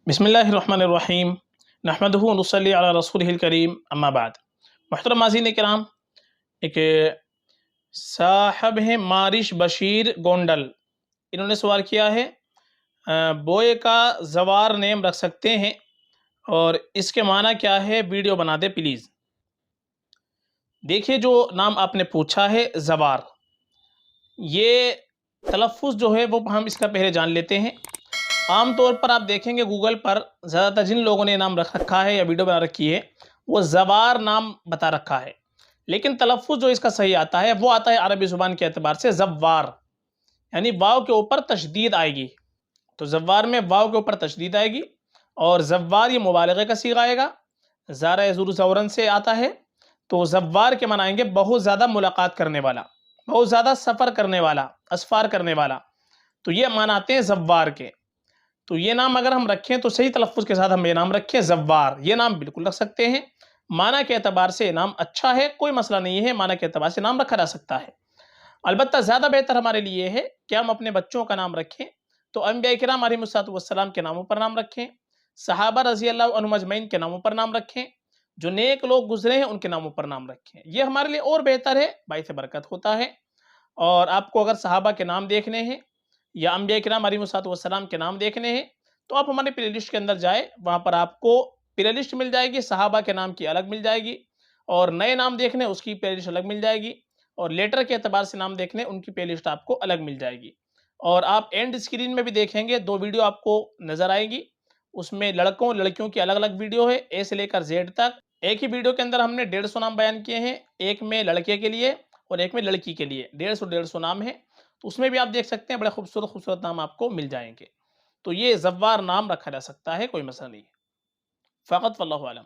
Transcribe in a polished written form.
بسم اللہ الرحمن الرحیم نحمدہ و نصلی علی رسولہ الکریم اما بعد۔ محترم ناظرین کرام، ایک صاحب ہیں مارش بشیر گونڈل، انہوں نے سوال کیا ہے بوئے کا زوار نیم رکھ سکتے ہیں اور اس کے معنی کیا ہے، ویڈیو بنا دے پلیز۔ دیکھیے، جو نام آپ نے پوچھا ہے زوار، یہ تلفظ جو ہے وہ ہم اس کا پہلے جان لیتے ہیں۔ عام طور پر آپ دیکھیں گے گوگل پر زیادہ تر جن لوگوں نے نام رکھ رکھا ہے یا ویڈیو بنا رکھی ہے وہ زوار نام بتا رکھا ہے، لیکن تلفظ جو اس کا صحیح آتا ہے وہ آتا ہے عربی زبان کے اعتبار سے زوار، یعنی واو کے اوپر تشدید آئے گی، تو زوار میں واو کے اوپر تشدید آئے گی، اور زوار یہ مبالغے کا صیغہ آئے گا، زارا یزور زورن سے آتا ہے، تو زوار کے معنی آئیں گے بہت زیادہ ملاقات کرنے والا، بہت زیادہ سفر کرنے والا، اسفار کرنے والا، تو یہ معنی آتے ہیں زوار کے۔ تو یہ نام اگر ہم رکھیں تو صحیح تلفظ کے ساتھ ہم یہ نام رکھیں زوار، یہ نام بالکل رکھ سکتے ہیں، معنی کے اعتبار سے یہ نام اچھا ہے، کوئی مسئلہ نہیں ہے، معنی کے اعتبار سے نام رکھا جا سکتا ہے۔ البتہ زیادہ بہتر ہمارے لیے ہے کہ ہم اپنے بچوں کا نام رکھیں تو انبیاء کرام علیہ السلام کے ناموں پر نام رکھیں، صحابہ رضی اللہ عنہم اجمعین کے ناموں پر نام رکھیں، جو نیک لوگ گزرے ہیں ان کے ناموں پر نام رکھیں، یہ ہمارے لیے اور بہتر ہے، باعث برکت ہوتا ہے۔ اور آپ کو اگر صحابہ کے نام دیکھنے ہیں یا انبیاء کرام علیہ السلام کے نام دیکھنے ہیں تو آپ ہمارے پلے لسٹ کے اندر جائیں، وہاں پر آپ کو پلے لسٹ مل جائے گی، صحابہ کے نام کی الگ مل جائے گی، اور نئے نام دیکھنے اس کی پلے لسٹ الگ مل جائے گی، اور لیٹر کے اعتبار سے نام دیکھنے ان کی پلے لسٹ آپ کو الگ مل جائے گی۔ اور آپ اینڈ اسکرین میں بھی دیکھیں گے 2 ویڈیو آپ کو نظر آئے گی، اس میں لڑکوں لڑکیوں کی الگ الگ ویڈیو ہے، اے سے لے کر زیڈ تک۔ ایک ہی ویڈیو کے اندر ہم نے 150 نام بیان کیے ہیں، ایک میں لڑکے کے لیے اور ایک میں لڑکی کے لیے 150 نام ہیں، تو اس میں بھی آپ دیکھ سکتے ہیں، بڑے خوبصورت خوبصورت نام آپ کو مل جائیں گے۔ تو یہ زوار نام رکھا جا سکتا ہے، کوئی مسئلہ نہیں ہے، فقط واللہ عالم۔